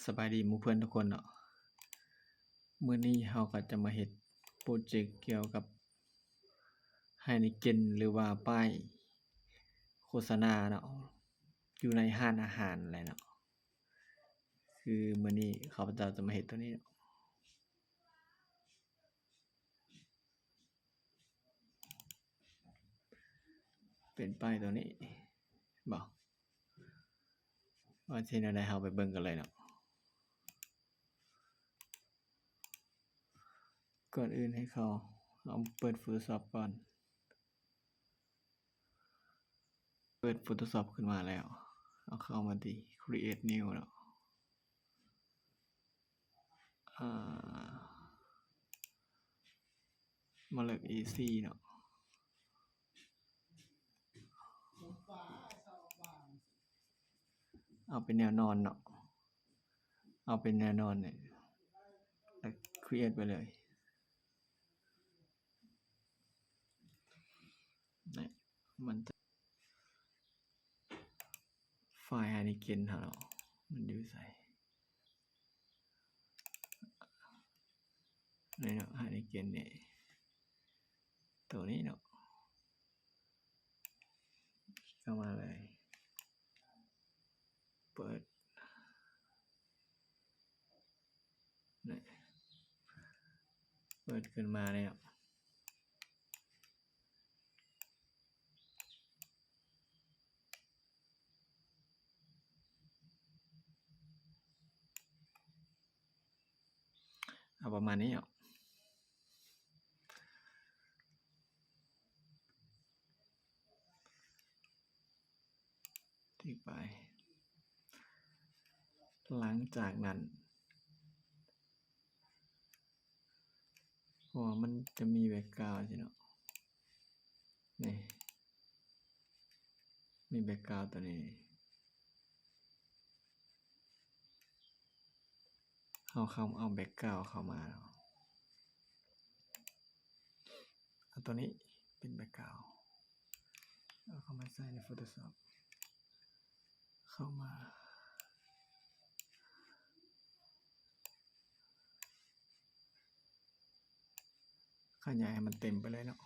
สบายดีหมู่เพื่อนทุกคนเนาะมื้อนี้เราก็จะมาเฮ็ดโพรเจกต์เกี่ยวกับ Heineken หรือว่าป้ายโฆษณาเนาะอยู่ในร้านอาหารนั่นแหละเนาะคือมื้อนี้ข้าพเจ้าจะมาเฮ็ดตัวนี้เนาะเป็นป้ายตัวนี้บ่ว่าสิเฮ็ดแนวใดเราไปเบิ่งกันเลยเนาะก่อนอื่นให้เขาเอาเปิด Photoshop ก่อนเปิด Photoshop ขึ้นมาแล้วเอาเข้ามาที่ Create New เนาะมาเลือก Easy เนาะเอาเป็นแนวนอนเนาะเอาเป็นแนวนอนเนี่ยแล้ว create ไปเลยนี่มันจะไฟล์ Heineken เนาะมันอยู่ใส่ในเนาะ Heineken เนี่ยตัวนี้เนาะเข้ามาเลยเปิดนี่เปิดขึ้นมาเนี่ยเอาประมาณนี้เนาะที่ไปหลังจากนั้นพอมันจะมีแบ็คกราวด์ใช่เนาะนี่มีแบ็คกราวด์ตัวนี้เอาแบ็คกราวด์เข้ามาเอาตัวนี้เป็นแบ็คกราวด์เอาเข้ามาใส่ใน Photoshop เข้ามาขยายให้มันเต็มไปเลยเนาะ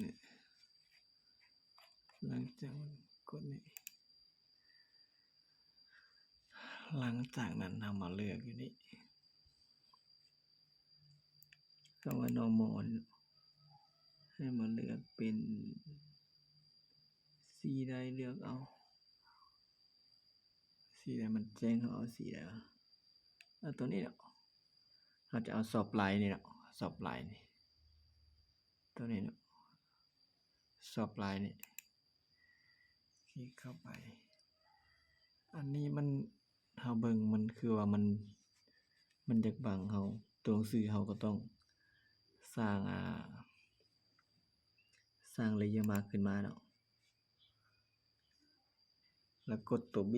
นี่หลังจากกดนี่หลังจากนั้นเรามาเลือกอยู่นี่คำว่า normal ให้มาเลือกเป็นสีใดเลือกเอาสีใดมันแจ้งเอาสีใดเอาตัวนี้เนาะเราจะเอาซอฟต์ไลน์นี่เนาะซอฟต์ไลน์นี่ตัวนี้เนาะซอฟต์ไลน์นี่คลิกเข้าไปอันนี้มันเฮาเบิ่งมันคือว่ามันอยากบังเฮาตัวหนังสือเฮาก็ต้องสร้างเลเยอร์มาขึ้นมาเนาะแล้วกดตัว B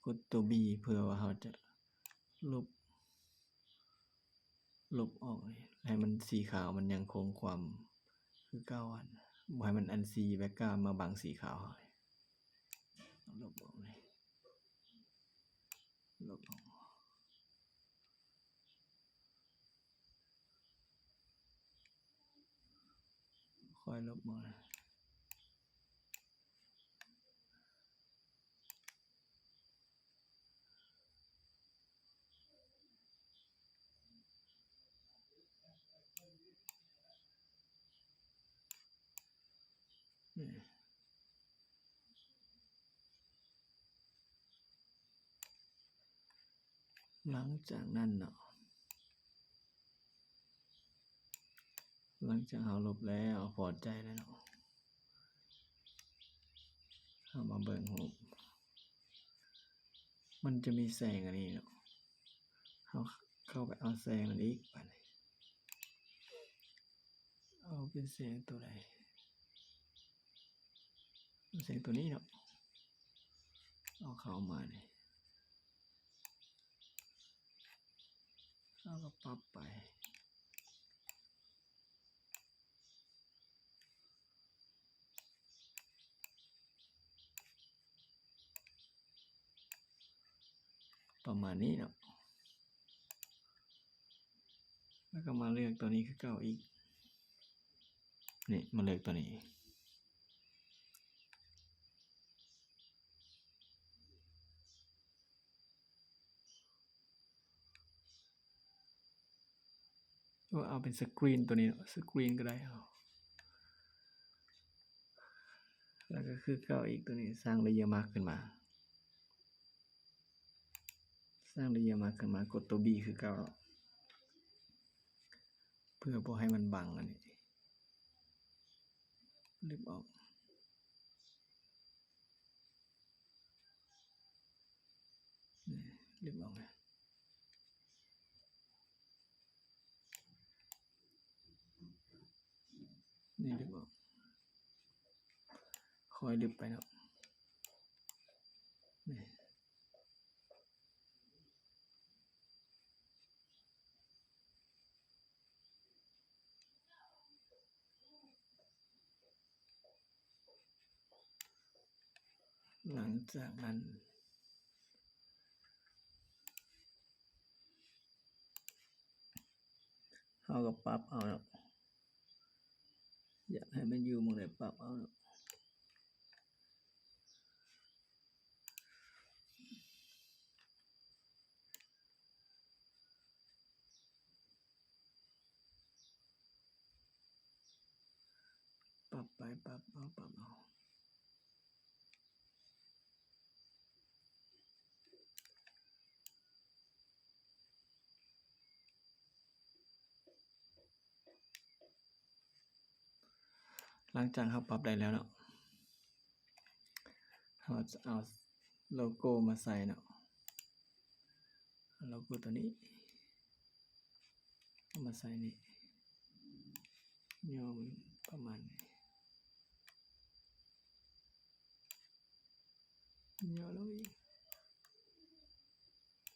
กดตัว B เพื่อว่าเราจะลบออกให้มันสีขาวมันยังคงความคือเก่าอันบ่ให้มันอันสีแบ็คกราวด์มาบังสีขาวลบออกเลยลบออกค่อยลบมาหลังจากนั้นเนาะหลังจากเราลบแล้วพอใจแล้วเนาะเอามาเบิ่งรูปมันจะมีแสงอันนี้เนาะเราเข้าไปเอาแสงมันอีกไปเอาเป็นแสงตัวใดแสงตัวนี้เนาะเอาเข้ามาเนี่ยเราก็ปรับไป ประมาณนี้เนาะแล้วก็มาเลือกตัวนี้คือเก่าอีกนี่มาเลือกตัวนี้ว่าเอาเป็นสกรีนตัวนี้สกรีนก็ได้เอาแล้วก็คือเก่าอีกตัวนี้สร้างเลเยอร์มาร์กขึ้นมาสร้างเลเยอร์มาร์กขึ้นมากดตัว B คือเก่าเพื่อบ่ให้มันบังอันนี้ลืมออกลืมออกนะนี่ลืมออกคอยลืมไปเนาะนี่หลังจากนั้นเราก็ปรับเอาเนาะอยากให้มันอยู่หมองไหนปรับเอาเนาะปรับไปปรับเอาปรับเอาหลังจากเราปรับได้แล้วเนาะเราจะเอาโลโก้มาใส่เนาะโลโก้ตัวนี้เอามาใส่นี่ย่อมันประมาณนี้ย่อลงอีก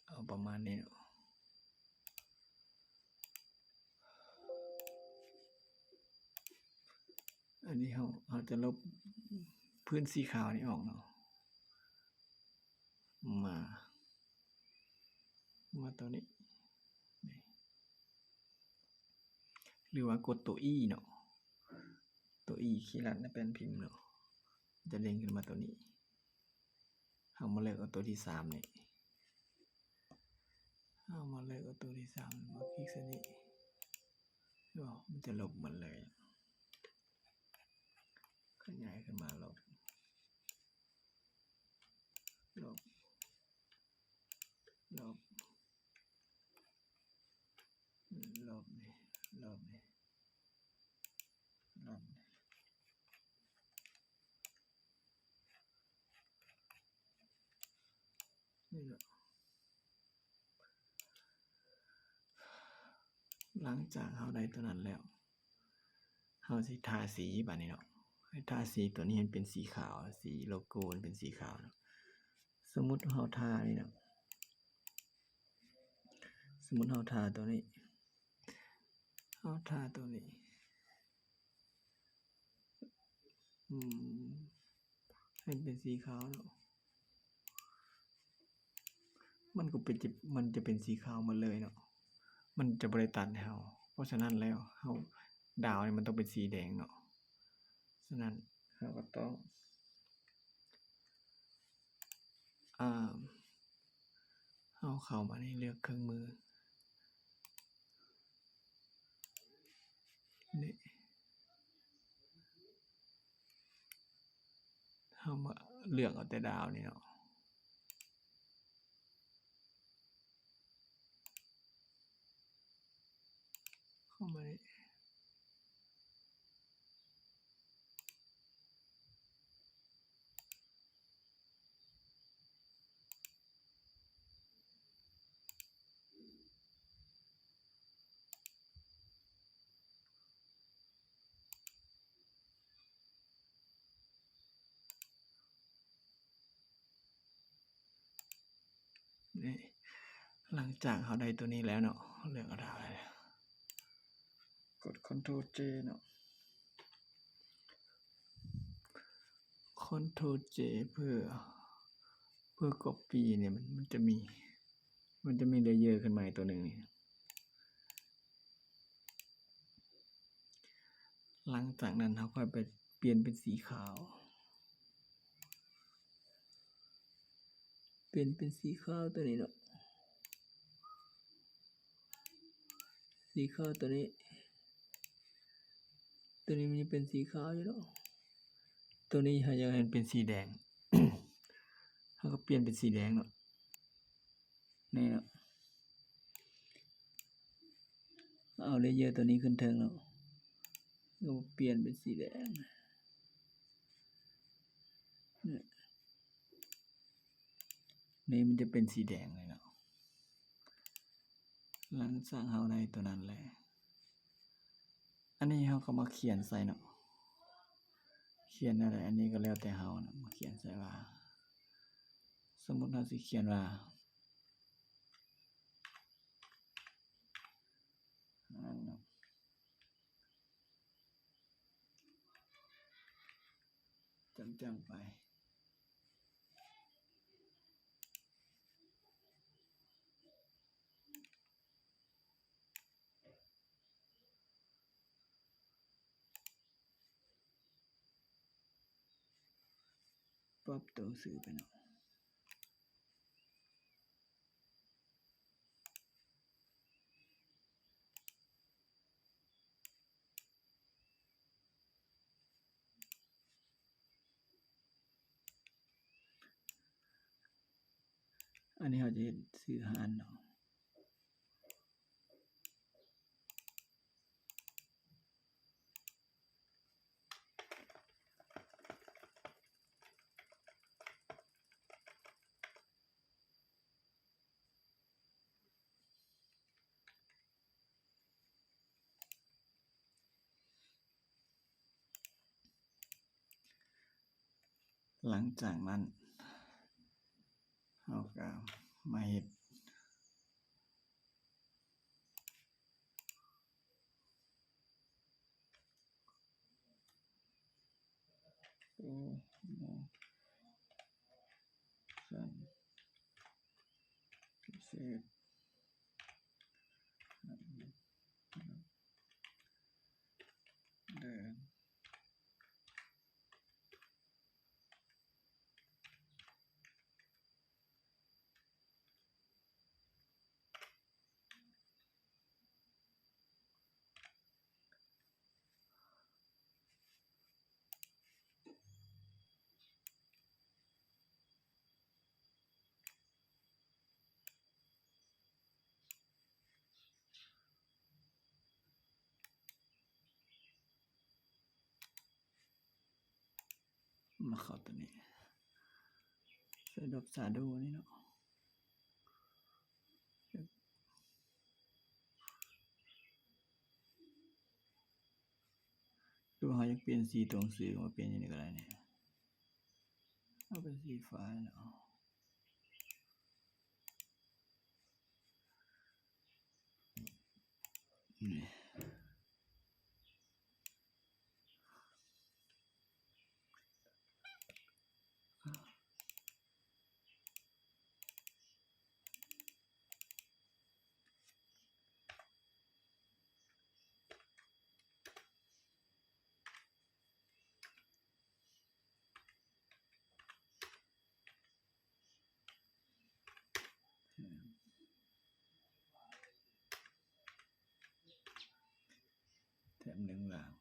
เอาประมาณนี้เนาะอันนี้เราจะลบพื้นสีขาวนี่ออกเนาะมาตัวนี้หรือว่ากดตัว E เนาะตัว E คีย์ลัดในแป้นพิมพ์เนาะจะเด้งขึ้นมาตัวนี้เอามาเลือกเอาตัวที่3นี่เอามาเลือกเอาตัวที่3มาคลิกเส้นนี้มันจะลบมันเลยขยายขึ้นมาลบลบลบลบนี่ลบนี่ลบนี่เนาะหลังจากเราได้ตัวนั้นแล้วเราสิทาสีแบบนี้เนาะให้ทาสีตัวนี้มันเป็นสีขาวสีโลโก้เป็นสีขาวเนาะสมมุติเราทานี่เนาะสมมุติเราทาตัวนี้เราทาตัวนี้ให้เป็นสีขาวเนาะมันจะเป็นสีขาวหมดเลยเนาะมันจะบริตัดให้เราเพราะฉะนั้นแล้วเราดาวนี่มันต้องเป็นสีแดงเนาะฉะนั้นเราก็ต้องเอาเข้ามาในเลือกเครื่องมือนี่เอามาเลือกเอาแต่ดาวนี่เนาะเข้ามานี่หลังจากเราได้ตัวนี้แล้วเนาะเลือกเอาดาวเลยกด Ctrl J เนาะ Ctrl J เพื่อ copy เนี่ยมันจะมี มันจะมีเลเยอร์ขึ้นมาตัวหนึ่งนี่หลังจากนั้นเราค่อยไปเปลี่ยนเป็นสีขาวเปลี่ยนเป็นสีขาวตัวนี้เนาะสีขาวตัวนี้มันจะเป็นสีขาวอยู่เนาะตัวนี้เราอยากเห็นเป็นสีแดง เราก็เปลี่ยนเป็นสีแดงเนาะนี่เนาะเอาเลเยอร์ตัวนี้ขึ้นเทิงเนาะก็เปลี่ยนเป็นสีแดงนี่มันจะเป็นสีแดงเลยเนาะหลังจากเราได้ตัวนั้นแล้วอันนี้เราก็มาเขียนใส่เนาะเขียนอะไรอันนี้ก็แล้วแต่เรานะมาเขียนใส่ว่าสมมุติเราสิเขียนว่าจังไปปรับตัวหนังสือไปเนาะอันนี้เราจะเห็นสื่อหารเนาะหลังจากนั้นเราก็มาเฮ็ดโอ้โหสั้นพิเศษเดินมาเข้าตัวนี้ใส่ดอกซาโดนี่เนาะดูเขาอยากเปลี่ยนสีตัวหนังสือมาเปลี่ยนอย่างนี้ก็ได้เนี่ยเอาเป็นสีฟ้าเนาะนี่แถมหนึ่งหลัง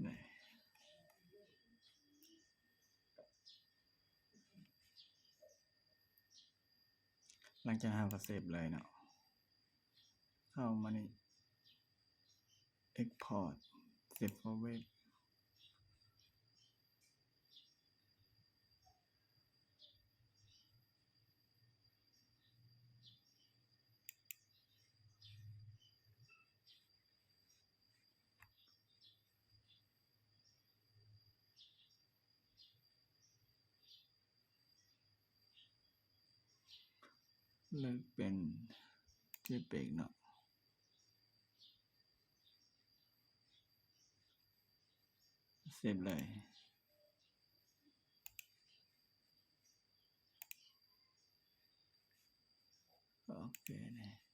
นี่หลังจากนั้นก็เซฟเลยเนาะเข้ามานี่ export save for web เลือกเป็นJPEGเนาะเซฟเลยโอเคนะ